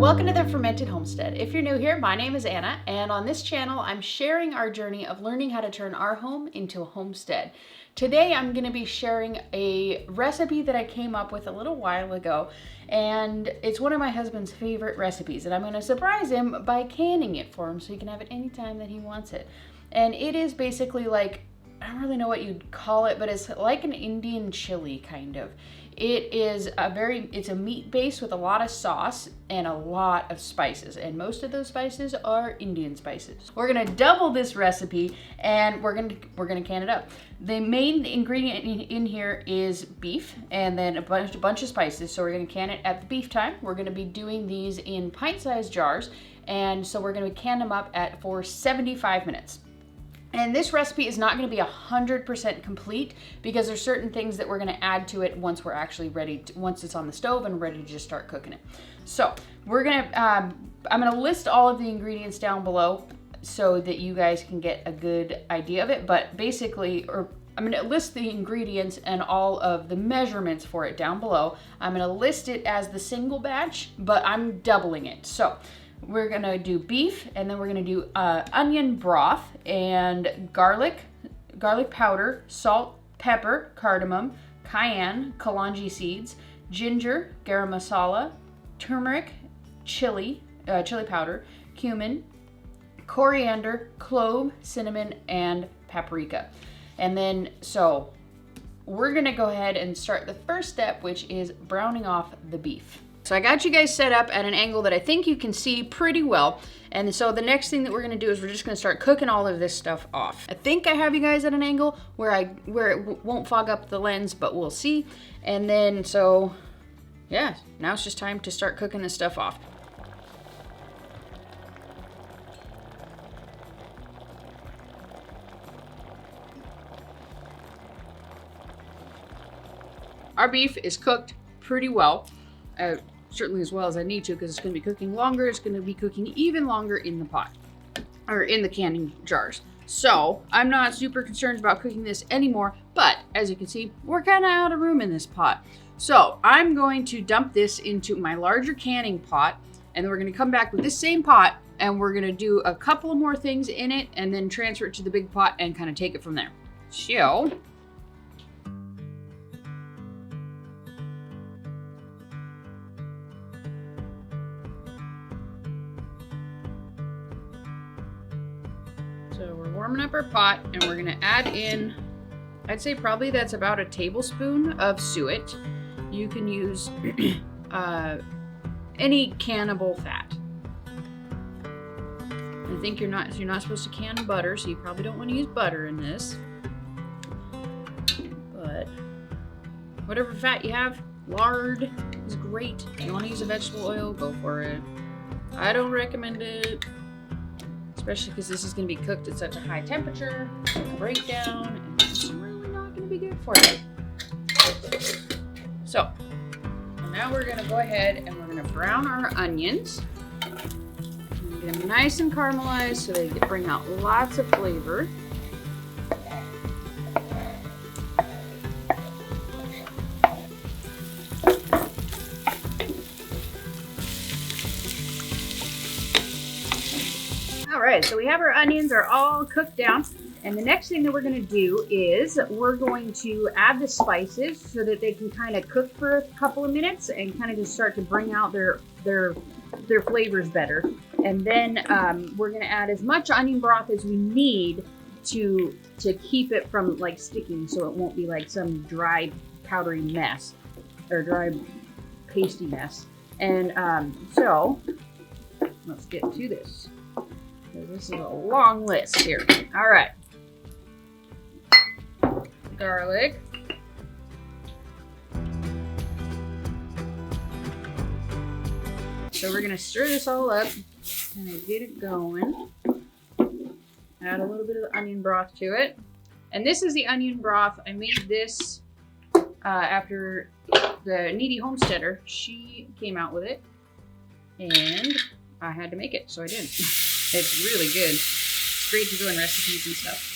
Welcome to the Fermented Homestead. If you're new here, my name is Anna, and on this channel, I'm sharing our journey of learning how to turn our home into a homestead. Today, I'm going to be sharing a recipe that I came up with a little while ago, and it's one of my husband's favorite recipes, and I'm going to surprise him by canning it for him so he can have it anytime that he wants it. And it is basically like, I don't really know what you'd call it, but it's like an Indian chili kind of. It's a meat base with a lot of sauce and a lot of spices, and most of those spices are Indian spices. We're gonna double this recipe and we're gonna can it up. The main ingredient in here is beef and then a bunch of spices. So we're gonna can it at the beef time. We're gonna be doing these in pint-sized jars, and so we're gonna can them up for 75 minutes. And this recipe is not going to be 100% complete because there's certain things that we're going to add to it once we're actually ready, once it's on the stove and ready to just start cooking it. So we're going to, I'm going to list all of the ingredients down below so that you guys can get a good idea of it. But basically, I'm going to list the ingredients and all of the measurements for it down below. I'm going to list it as the single batch, but I'm doubling it. So we're gonna do beef, and then we're gonna do onion broth and garlic powder, salt, pepper, cardamom, cayenne, kalonji seeds, ginger, garam masala, turmeric, chili powder, cumin, coriander, clove, cinnamon, and paprika. And then, so we're gonna go ahead and start the first step, which is browning off the beef. So I got you guys set up at an angle that I think you can see pretty well. And so the next thing that we're gonna do is we're just gonna start cooking all of this stuff off. I think I have you guys at an angle where it won't fog up the lens, but we'll see. And then, so yeah, now it's just time to start cooking this stuff off. Our beef is cooked pretty well. Certainly as well as I need to, because it's going to be cooking longer. It's going to be cooking even longer in the pot, or in the canning jars. So I'm not super concerned about cooking this anymore, but as you can see, we're kind of out of room in this pot. So I'm going to dump this into my larger canning pot, and then we're going to come back with this same pot, and we're going to do a couple of more things in it, and then transfer it to the big pot and kind of take it from there. So we're warming up our pot, and we're gonna add in, I'd say probably that's about a tablespoon of suet. You can use any cannable fat. I think you're not supposed to can butter, so you probably don't want to use butter in this. But whatever fat you have, lard is great. If you want to use a vegetable oil, go for it. I don't recommend it, especially because this is going to be cooked at such a high temperature, break down, and it's really not going to be good for you. So, and now we're going to go ahead and we're going to brown our onions. Get them nice and caramelized so they bring out lots of flavor. All right, so we have our onions are all cooked down, and the next thing that we're going to do is we're going to add the spices so that they can kind of cook for a couple of minutes and kind of just start to bring out their flavors better. And then we're going to add as much onion broth as we need to keep it from like sticking, so it won't be like some dry powdery mess or dry pasty mess. And so let's get to this. This is a long list here. All right. Garlic. So we're going to stir this all up and get it going. Add a little bit of the onion broth to it. And this is the onion broth. I made this after the Needy Homesteader. She came out with it, and I had to make it, so I did. It's really good. It's great to go in recipes and stuff.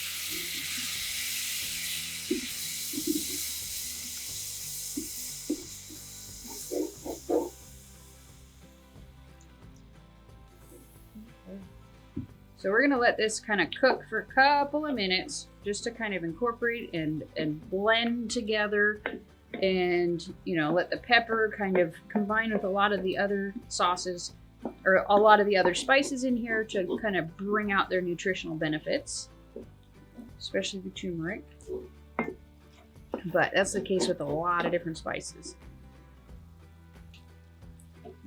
So we're gonna let this kind of cook for a couple of minutes just to kind of incorporate and blend together, and let the pepper kind of combine with a lot of the other sauces or a lot of the other spices in here to kind of bring out their nutritional benefits, especially the turmeric. But that's the case with a lot of different spices.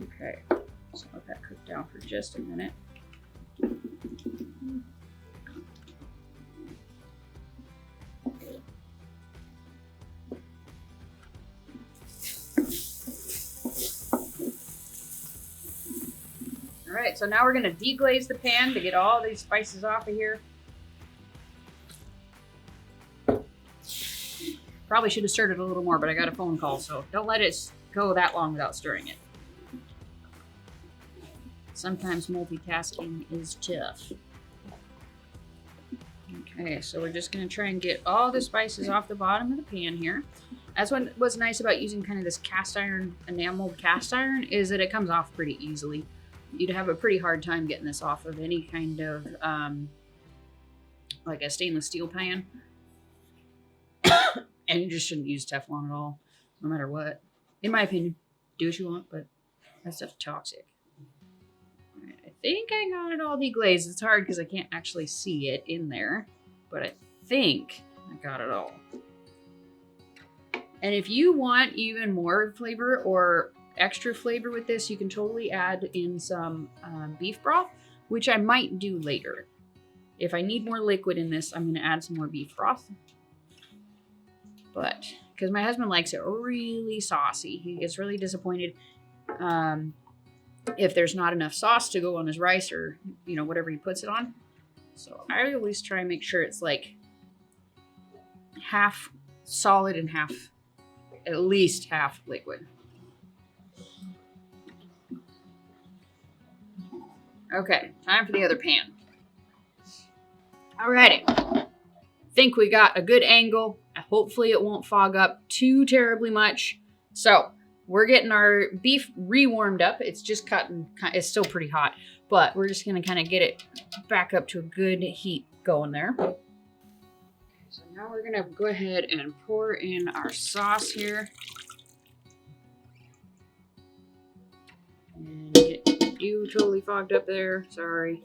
Okay, so let that cook down for just a minute. All right, so now we're gonna deglaze the pan to get all these spices off of here. Probably should have stirred it a little more, but I got a phone call, so don't let it go that long without stirring it. Sometimes multitasking is tough. Okay, so we're just gonna try and get all the spices off the bottom of the pan here. That's what's nice about using kind of this cast iron, enameled cast iron, is that it comes off pretty easily. You'd have a pretty hard time getting this off of any kind of like a stainless steel pan. And you just shouldn't use Teflon at all, no matter what. In my opinion, do what you want, but that stuff's toxic. All right, I think I got it all deglazed. It's hard because I can't actually see it in there, but I think I got it all. And if you want even more flavor or extra flavor with this, you can totally add in some beef broth, which I might do later. If I need more liquid in this, I'm going to add some more beef broth. But because my husband likes it really saucy, he gets really disappointed if there's not enough sauce to go on his rice or whatever he puts it on. So I always try and make sure it's like half solid and at least half liquid. Okay, time for the other pan. Alrighty, think we got a good angle. Hopefully it won't fog up too terribly much. So we're getting our beef re-warmed up. It's just it's still pretty hot, but we're just gonna kind of get it back up to a good heat going there. Okay, so now we're gonna go ahead and pour in our sauce here. And get you totally fogged up there, sorry.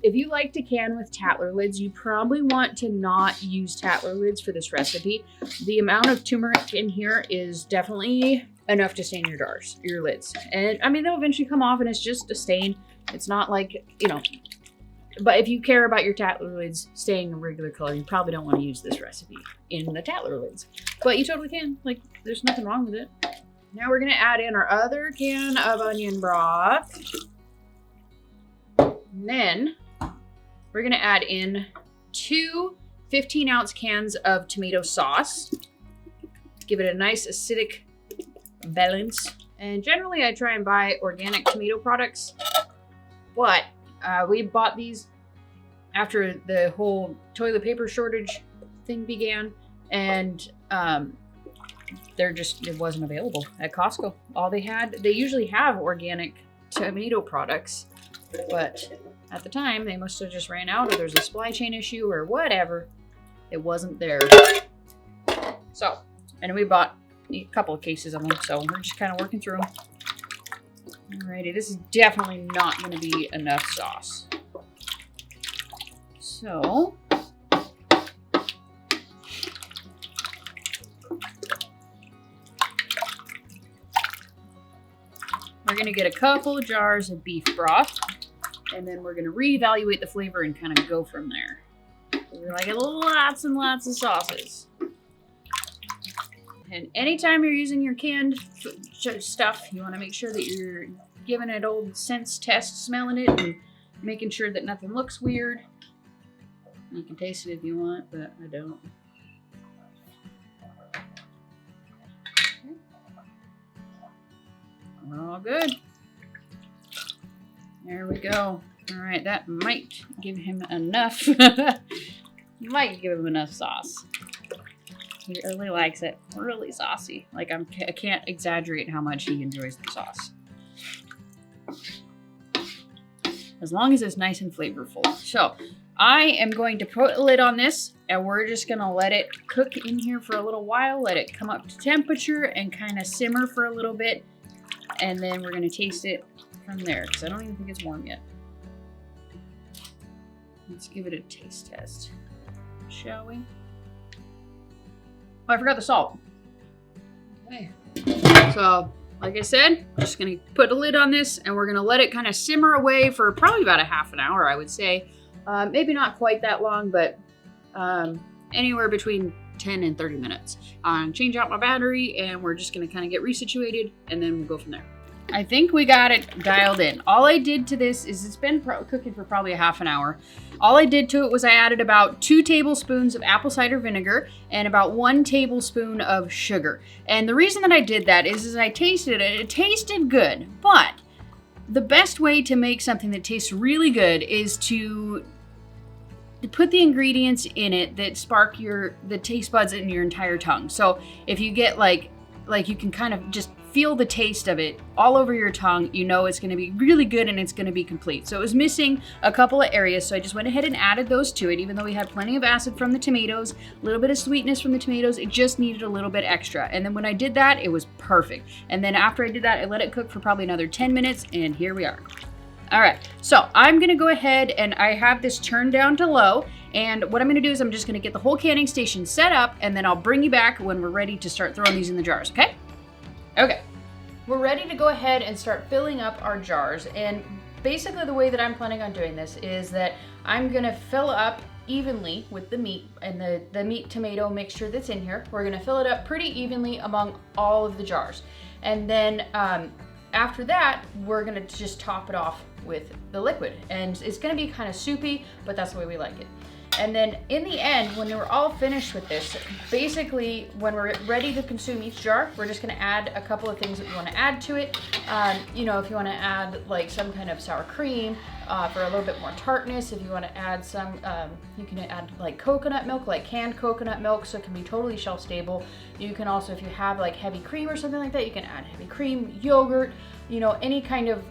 If you like to can with Tatler lids, you probably want to not use Tatler lids for this recipe. The amount of turmeric in here is definitely enough to stain your lids. And I mean, they'll eventually come off and it's just a stain. It's not like, but if you care about your Tatler lids staying a regular color, you probably don't want to use this recipe in the Tatler lids. But you totally can. Like, there's nothing wrong with it. Now we're gonna add in our other can of onion broth. And then we're gonna add in 2 15-ounce cans of tomato sauce. Give it a nice acidic balance. And generally I try and buy organic tomato products, but we bought these after the whole toilet paper shortage thing began, and it wasn't available at Costco. They usually have organic tomato products, but at the time, they must have just ran out, or there's a supply chain issue, or whatever. It wasn't there. So, and we bought a couple of cases of them, so we're just kind of working through them. Alrighty, this is definitely not going to be enough sauce. So, we're going to get a couple of jars of beef broth. And then we're going to reevaluate the flavor and kind of go from there. We're like lots and lots of sauces. And anytime you're using your canned stuff, you want to make sure that you're giving it old sense test, smelling it, and making sure that nothing looks weird. You can taste it if you want, but I don't. Okay. We're all good. There we go. All right, that might give him enough. Might give him enough sauce. He really likes it. Really saucy. Like I can't exaggerate how much he enjoys the sauce. As long as it's nice and flavorful. So I am going to put a lid on this and we're just going to let it cook in here for a little while. Let it come up to temperature and kind of simmer for a little bit. And then we're going to taste it from there because I don't even think it's warm yet. Let's give it a taste test, shall we? Oh, I forgot the salt. Okay. So, like I said, I'm just going to put a lid on this and we're going to let it kind of simmer away for probably about a half an hour, I would say. Maybe not quite that long, but anywhere between 10 and 30 minutes. Change out my battery and we're just going to kind of get resituated and then we'll go from there. I think we got it dialed in. All I did to this is it's been cooking for probably a half an hour. All I did to it was I added about 2 tablespoons of apple cider vinegar and about 1 tablespoon of sugar. And the reason that I did that is I tasted it. It tasted good, but the best way to make something that tastes really good is to put the ingredients in it that spark the taste buds in your entire tongue. So if you get like you can kind of just feel the taste of it all over your tongue, you know it's going to be really good and it's going to be complete. So it was missing a couple of areas, so I just went ahead and added those to it. Even though we had plenty of acid from the tomatoes, a little bit of sweetness from the tomatoes, it just needed a little bit extra. And then when I did that, it was perfect. And then after I did that, I let it cook for probably another 10 minutes, and here we are. All right, so I'm going to go ahead and I have this turned down to low. And what I'm going to do is I'm just going to get the whole canning station set up, and then I'll bring you back when we're ready to start throwing these in the jars, okay? Okay, we're ready to go ahead and start filling up our jars. And basically the way that I'm planning on doing this is that I'm going to fill up evenly with the meat and the meat tomato mixture that's in here. We're going to fill it up pretty evenly among all of the jars. And then after that, we're going to just top it off with the liquid. And it's going to be kind of soupy, but that's the way we like it. And then in the end, when we're all finished with this, basically when we're ready to consume each jar, we're just gonna add a couple of things that we wanna add to it. You know, if you wanna add like some kind of sour cream for a little bit more tartness, if you wanna add some, you can add like coconut milk, like canned coconut milk, so it can be totally shelf stable. You can also, if you have like heavy cream or something like that, you can add heavy cream, yogurt, you know, any kind of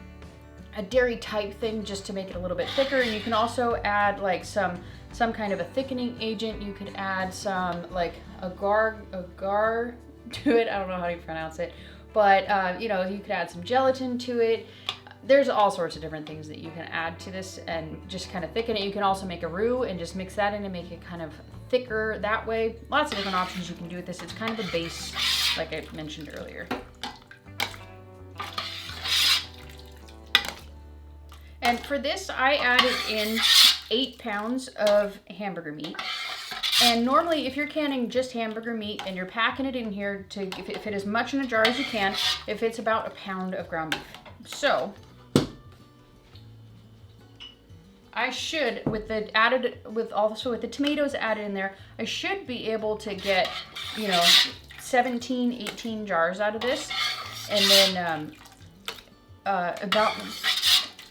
a dairy type thing just to make it a little bit thicker. And you can also add like some kind of a thickening agent. You could add some like agar to it. I don't know how to pronounce it, but you know, you could add some gelatin to it. There's all sorts of different things that you can add to this and just kind of thicken it. You can also make a roux and just mix that in and make it kind of thicker that way. Lots of different options you can do with this. It's kind of a base, like I mentioned earlier. And for this, I added in 8 pounds of hamburger meat. And normally, if you're canning just hamburger meat and you're packing it in here to fit as much in a jar as you can, it fits about 1 pound of ground beef. So I should, with the tomatoes added in there, I should be able to get, you know, 17, 18 jars out of this, and then about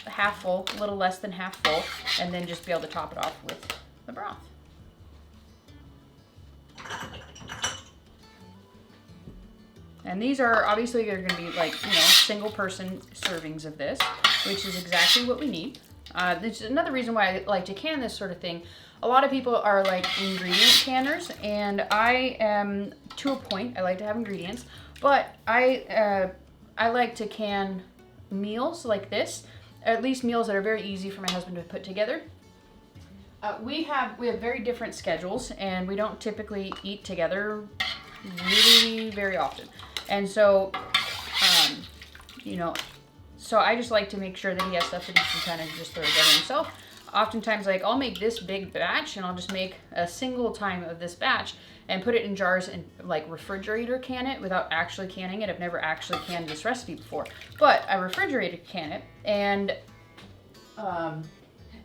half full, a little less than half full, and then just be able to top it off with the broth. And these are obviously going to be like, you know, single person servings of this, which is exactly what we need. This is another reason why I like to can this sort of thing. A lot of people are like ingredient canners, and I am to a point. I like to have ingredients, but I like to can meals like this. At least meals that are very easy for my husband to put together. We have very different schedules, and we don't typically eat together really very often. And so, you know, so I just like to make sure that he has stuff that he can kind of just throw together himself. Oftentimes, like, I'll make this big batch, and I'll just make a single time of this batch and put it in jars and like refrigerator can it without actually canning it. I've never actually canned this recipe before, but I refrigerator can it, and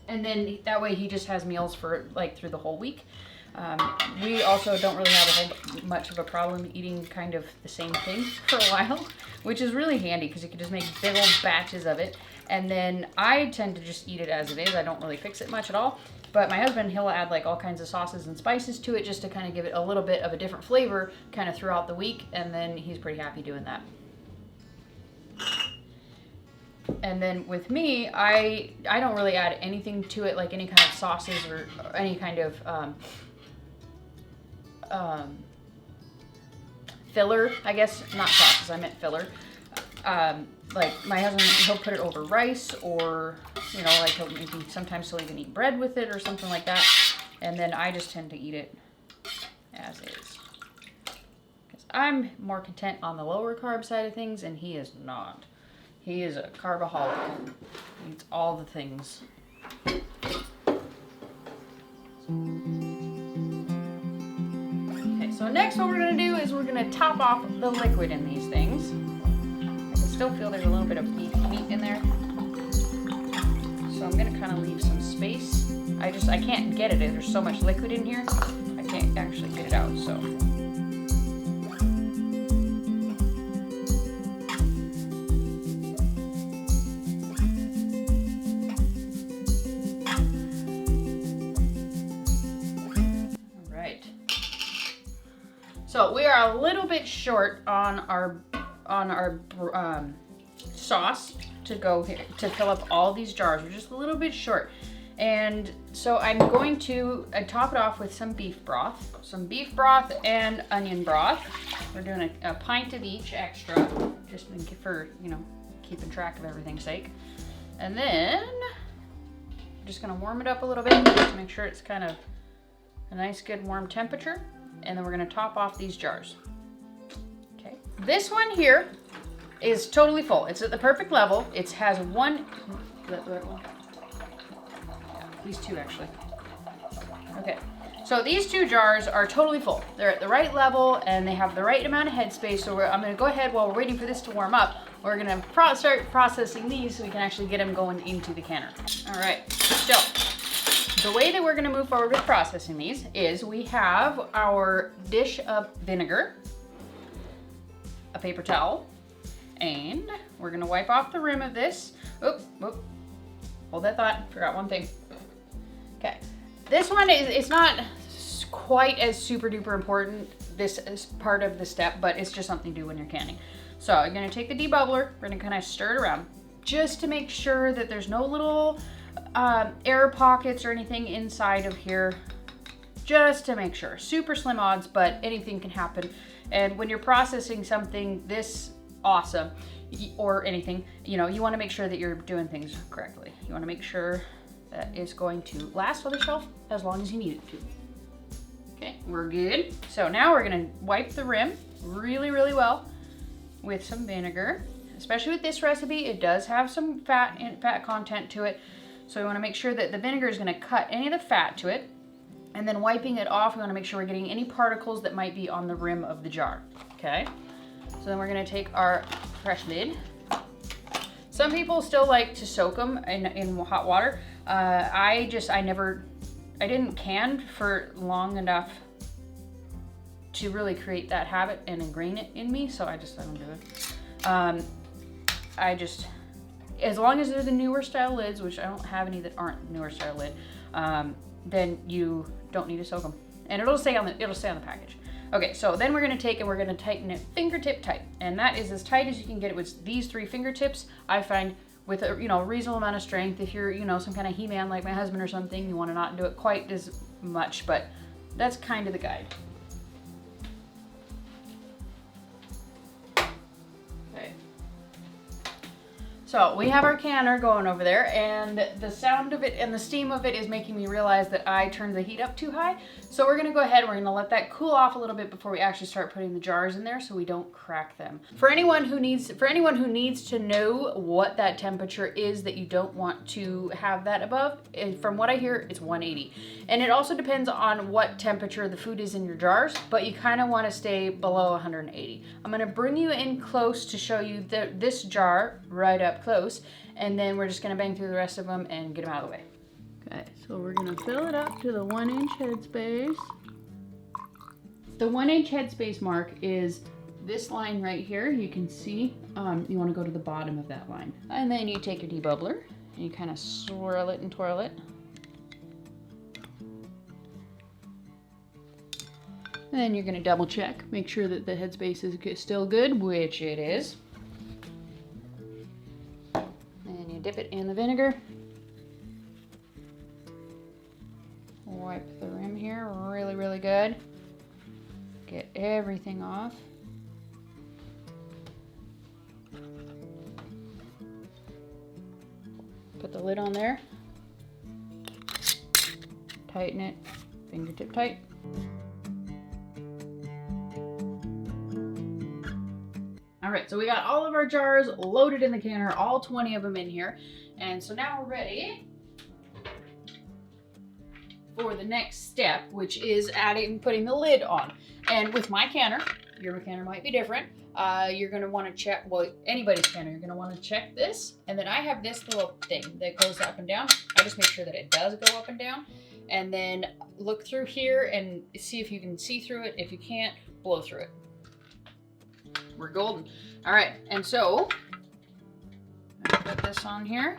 then that way he just has meals for like through the whole week. We also don't really have a whole much of a problem eating kind of the same thing for a while, which is really handy because you can just make big old batches of it. And then I tend to just eat it as it is. I don't really fix it much at all. But my husband, he'll add like all kinds of sauces and spices to it just to kind of give it a little bit of a different flavor kind of throughout the week. And then he's pretty happy doing that. And then with me, I don't really add anything to it, like any kind of sauces or any kind of filler, I guess. Not sauces, I meant filler. Like my husband, he'll put it over rice, or you know, like sometimes he'll even eat bread with it or something like that. And then I just tend to eat it as is, because I'm more content on the lower carb side of things, and he is not. He is a carbaholic. He eats all the things. Okay, so next what we're gonna do is we're gonna top off the liquid in these things. I can still feel there's a little bit of beef meat in there. So I'm gonna kind of leave some space. I can't get it. There's so much liquid in here. I can't actually get it out, so. So we are a little bit short on our sauce to go here to fill up all these jars. We're just a little bit short, and so I'm going to top it off with some beef broth and onion broth. We're doing a pint of each extra, just for keeping track of everything's sake. And then I'm just gonna warm it up a little bit just to make sure it's kind of a nice, good, warm temperature. And then we're gonna top off these jars. Okay. This one here is totally full. It's at the perfect level. It has these two actually. Okay. So these two jars are totally full. They're at the right level and they have the right amount of headspace. So I'm gonna go ahead while we're waiting for this to warm up. We're gonna start processing these so we can actually get them going into the canner. All right. So the way that we're going to move forward with processing these is we have our dish of vinegar, a paper towel, and we're going to wipe off the rim of this. Oop, hold that thought. Forgot one thing. Okay. This one it's not quite as super duper important, this is part of the step, but it's just something to do when you're canning. So I'm going to take the debubbler. We're going to kind of stir it around just to make sure that there's no little air pockets or anything inside of here, just to make sure. Super slim odds, but anything can happen. And when you're processing something this awesome or anything, you want to make sure that you're doing things correctly. You want to make sure that it's going to last on the shelf as long as you need it to. Okay, we're good. So now we're going to wipe the rim really, really well with some vinegar. Especially with this recipe, it does have some fat content to it. So we want to make sure that the vinegar is going to cut any of the fat to it. And then wiping it off, we want to make sure we're getting any particles that might be on the rim of the jar. Okay? So then we're going to take our fresh lid. Some people still like to soak them in hot water. I didn't can for long enough to really create that habit and ingrain it in me, so I don't do it. As long as they're the newer style lids, which I don't have any that aren't newer style lid, then you don't need to soak them, and it'll stay on the package. Okay, so then we're gonna take and we're gonna tighten it fingertip tight, and that is as tight as you can get it with these 3 fingertips. I find with a reasonable amount of strength. If you're some kind of He-Man like my husband or something, you want to not do it quite as much, but that's kind of the guide. So we have our canner going over there, and the sound of it and the steam of it is making me realize that I turned the heat up too high. So we're gonna go ahead and we're gonna let that cool off a little bit before we actually start putting the jars in there so we don't crack them. For anyone who needs to know what that temperature is that you don't want to have that above, from what I hear, it's 180. And it also depends on what temperature the food is in your jars, but you kind of want to stay below 180. I'm gonna bring you in close to show you this jar right up close, and then we're just gonna bang through the rest of them and get them out of the way. Okay, so we're gonna fill it up to the 1-inch headspace. The 1-inch headspace mark is this line right here, you can see, you want to go to the bottom of that line. And then you take your debubbler and you kind of swirl it and twirl it. And then you're going to double check, make sure that the headspace is still good, which it is. And you dip it in the vinegar. Wipe the rim here really, really good. Get everything off. Put the lid on there. Tighten it, fingertip tight. All right, so we got all of our jars loaded in the canner, all 20 of them in here. And so now we're ready for the next step, which is putting the lid on. And with my canner, your canner might be different. You're gonna wanna check, well, anybody's canner, you're gonna wanna check this. And then I have this little thing that goes up and down. I just make sure that it does go up and down. And then look through here and see if you can see through it. If you can't, blow through it. We're golden. All right, and so put this on here,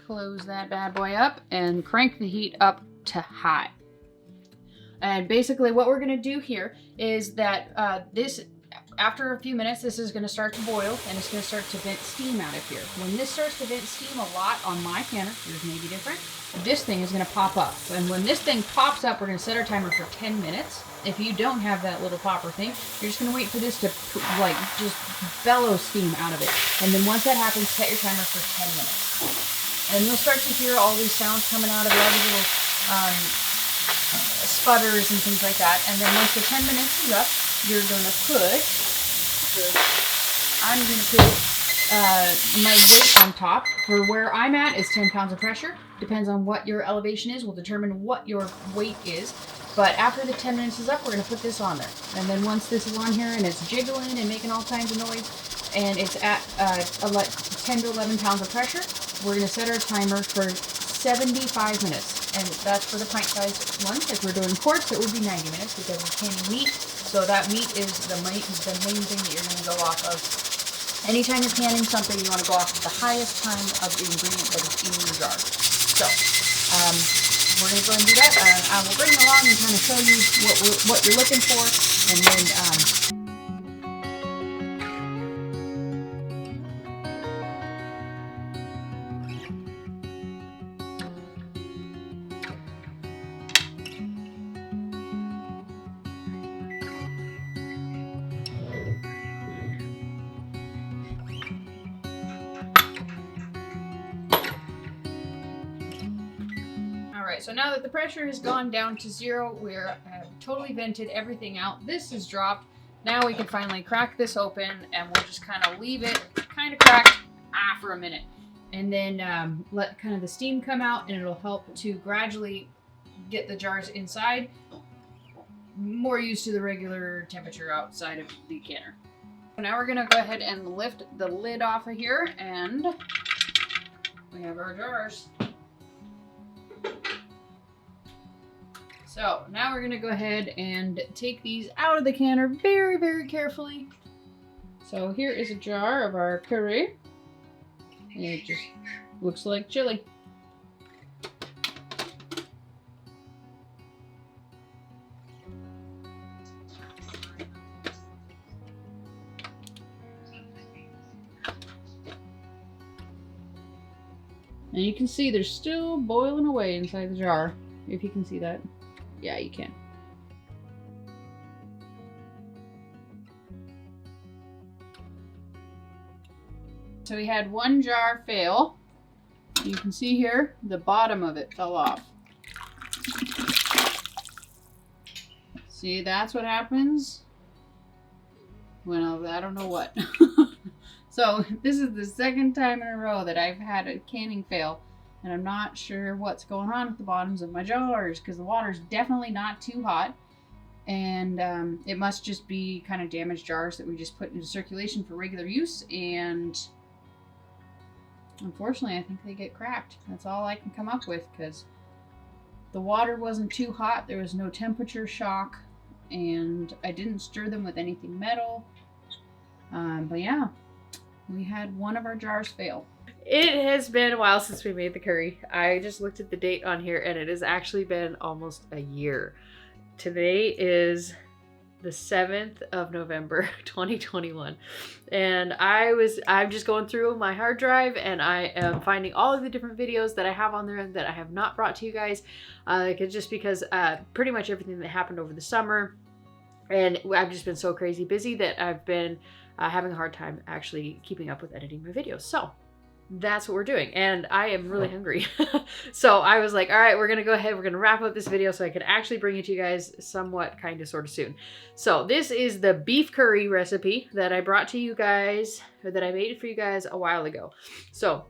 close that bad boy up, and crank the heat up to high. And basically what we're gonna do here is that after a few minutes, this is gonna start to boil and it's gonna start to vent steam out of here. When this starts to vent steam a lot on my canner, yours may be different, this thing is gonna pop up. And when this thing pops up, we're gonna set our timer for 10 minutes. If you don't have that little popper thing, you're just gonna wait for this to like just bellow steam out of it. And then once that happens, set your timer for 10 minutes. And you'll start to hear all these sounds coming out of it, all these little sputters and things like that. And then once the 10 minutes is up, you're gonna put, I'm gonna put my weight on top. For where I'm at is 10 pounds of pressure. Depends on what your elevation is, will determine what your weight is. But after the 10 minutes is up, we're gonna put this on there. And then once this is on here and it's jiggling and making all kinds of noise, and it's at 10 to 11 pounds of pressure, we're gonna set our timer for 75 minutes. And that's for the pint-sized one. If we're doing quarts, it would be 90 minutes because we're canning meat. So that meat is the main thing that you're gonna go off of. Anytime you're canning something, you wanna go off of the highest time of the ingredient that is in your jar. So, we're going to go and do that. I will bring it along and kind of show you what you're looking for, and then Alright, so now that the pressure has gone down to 0, we're totally vented everything out. This is dropped. Now we can finally crack this open, and we'll just kind of leave it kind of cracked for a minute. And then let kind of the steam come out, and it'll help to gradually get the jars inside more used to the regular temperature outside of the canner. So now we're going to go ahead and lift the lid off of here, and we have our jars. So now we're gonna go ahead and take these out of the canner very, very carefully. So here is a jar of our curry. And it just looks like chili. And you can see they're still boiling away inside the jar, if you can see that. Yeah, you can. So we had one jar fail. You can see here, the bottom of it fell off. See, that's what happens when I don't know what. So this is the second time in a row that I've had a canning fail. And I'm not sure what's going on with the bottoms of my jars because the water's definitely not too hot. And it must just be kind of damaged jars that we just put into circulation for regular use. And unfortunately, I think they get cracked. That's all I can come up with because the water wasn't too hot. There was no temperature shock. And I didn't stir them with anything metal. But yeah, we had one of our jars fail. It has been a while since we made the curry. I just looked at the date on here and it has actually been almost a year. Today is the 7th of November, 2021. And I'm just going through my hard drive and I am finding all of the different videos that I have on there that I have not brought to you guys. Just because pretty much everything that happened over the summer, and I've just been so crazy busy that I've been having a hard time actually keeping up with editing my videos. So that's what we're doing. And I am really hungry. So I was like, all right, we're going to go ahead. We're going to wrap up this video so I can actually bring it to you guys somewhat kind of sort of soon. So this is the beef curry recipe that I brought to you guys, or that I made for you guys a while ago. So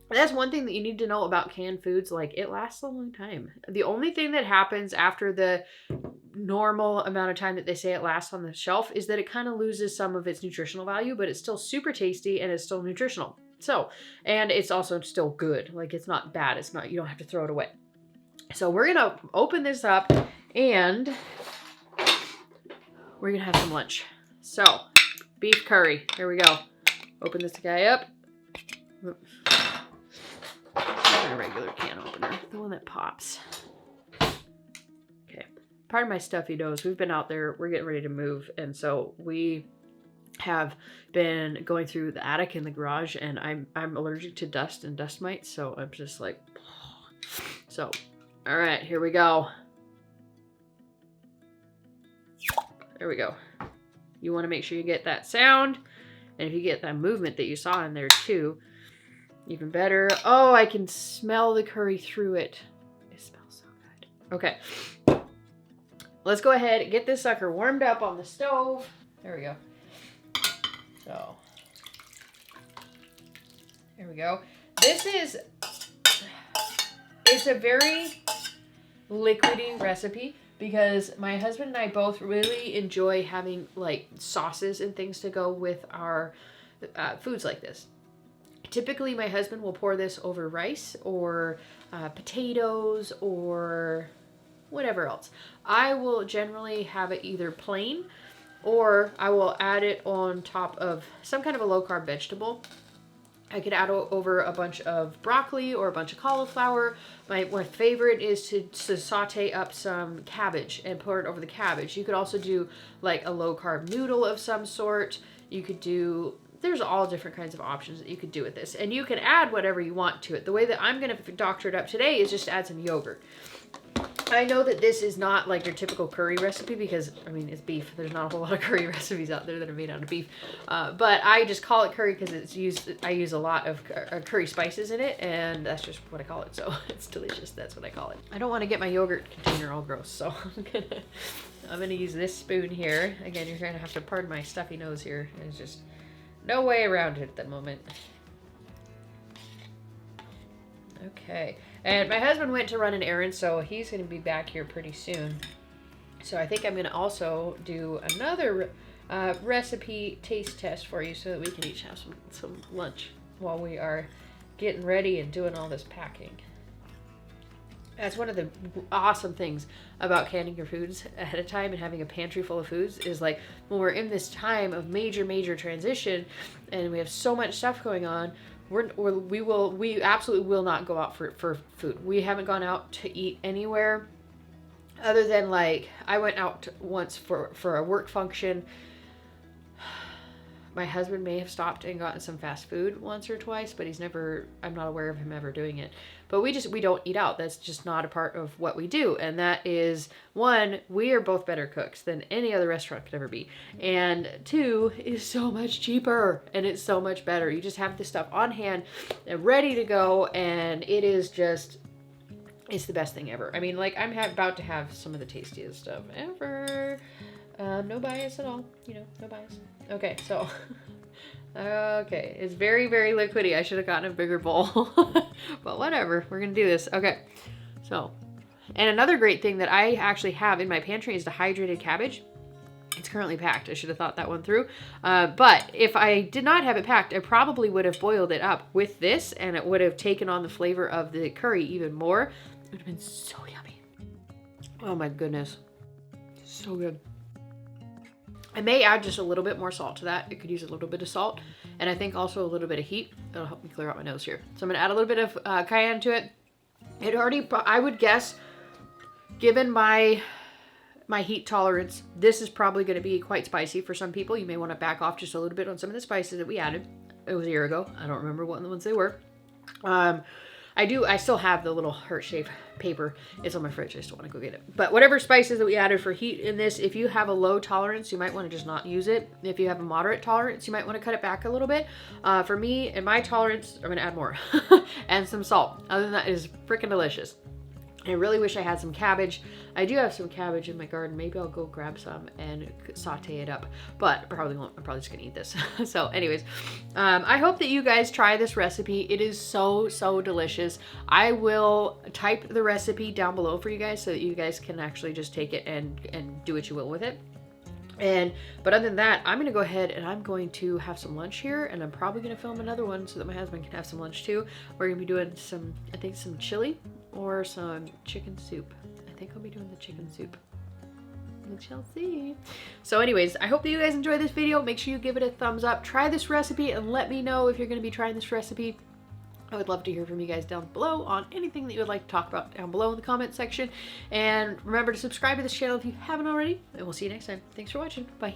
that's one thing that you need to know about canned foods. Like, it lasts a long time. The only thing that happens after the normal amount of time that they say it lasts on the shelf is that it kind of loses some of its nutritional value, but it's still super tasty and it's still nutritional. So, and it's also still good. Like, it's not bad. It's not, you don't have to throw it away. So we're going to open this up and we're going to have some lunch. So, beef curry. Here we go. Open this guy up. Not a regular can opener, the one that pops. Okay. Part of my stuffy nose. We've been out there. We're getting ready to move. And so we have been going through the attic and the garage, and I'm allergic to dust and dust mites, so I'm just like, so all right, here we go. There we go. You want to make sure you get that sound, and if you get that movement that you saw in there too, even better. Oh, I can smell the curry through it. It smells so good. Okay, let's go ahead and get this sucker warmed up on the stove. There we go. So, here we go. It's a very liquidy recipe because my husband and I both really enjoy having like sauces and things to go with our foods like this. Typically, my husband will pour this over rice or potatoes or whatever else. I will generally have it either plain, or I will add it on top of some kind of a low-carb vegetable. I could add over a bunch of broccoli or a bunch of cauliflower. My favorite is to saute up some cabbage and pour it over the cabbage. You could also do like a low-carb noodle of some sort. You could do, there's all different kinds of options that you could do with this. And you can add whatever you want to it. The way that I'm going to doctor it up today is just to add some yogurt. I know that this is not like your typical curry recipe because, I mean, it's beef. There's not a whole lot of curry recipes out there that are made out of beef. But I just call it curry because I use a lot of curry spices in it, and that's just what I call it. So it's delicious. That's what I call it. I don't want to get my yogurt container all gross, so I'm gonna use this spoon here. Again, you're gonna have to pardon my stuffy nose here. There's just no way around it at the moment. Okay, and my husband went to run an errand, so he's going to be back here pretty soon. So I think I'm going to also do another recipe taste test for you so that we can each have some lunch while we are getting ready and doing all this packing. That's one of the awesome things about canning your foods ahead of time and having a pantry full of foods is like when we're in this time of major transition and we have so much stuff going on, we absolutely will not go out for food. We haven't gone out to eat anywhere other than like I went out once for a work function. My husband may have stopped and gotten some fast food once or twice, but I'm not aware of him ever doing it. But we don't eat out. That's just not a part of what we do. And that is, one, we are both better cooks than any other restaurant could ever be. And two, it's so much cheaper and it's so much better. You just have this stuff on hand and ready to go. And it is just, it's the best thing ever. I mean, like I'm about to have some of the tastiest stuff ever. No bias at all, no bias. Okay, so, okay, it's very liquidy. I should have gotten a bigger bowl, but whatever, we're gonna do this. Okay, so, and another great thing that I actually have in my pantry is dehydrated cabbage. It's currently packed. I should have thought that one through. But if I did not have it packed, I probably would have boiled it up with this, and it would have taken on the flavor of the curry even more. It would have been so yummy. Oh my goodness, so good. I may add just a little bit more salt to that. It could use a little bit of salt, and I think also a little bit of heat. That'll help me clear out my nose here. So I'm gonna add a little bit of cayenne to it. It already, I would guess, given my heat tolerance, this is probably gonna be quite spicy for some people. You may wanna back off just a little bit on some of the spices that we added. It was a year ago. I don't remember what ones they were. I still have the little heart-shaped paper. It's on my fridge. I still want to go get it. But whatever spices that we added for heat in this, if you have a low tolerance, you might want to just not use it. If you have a moderate tolerance, you might want to cut it back a little bit. For me and my tolerance, I'm going to add more and some salt. Other than that, it is freaking delicious. I really wish I had some cabbage. I do have some cabbage in my garden. Maybe I'll go grab some and saute it up, but probably won't. I'm probably just gonna eat this. So anyways, I hope that you guys try this recipe. It is so delicious. I will type the recipe down below for you guys so that you guys can actually just take it and do what you will with it. But other than that, I'm gonna go ahead and I'm going to have some lunch here, and I'm probably gonna film another one so that my husband can have some lunch too. We're gonna be doing some, I think, some chili or some chicken soup. I think I'll be doing the chicken soup. We shall see. So anyways, I hope that you guys enjoy this video. Make sure you give it a thumbs up. Try this recipe and let me know if you're gonna be trying this recipe. I would love to hear from you guys down below on anything that you would like to talk about down below in the comment section. And remember to subscribe to this channel if you haven't already. And we'll see you next time. Thanks for watching. Bye.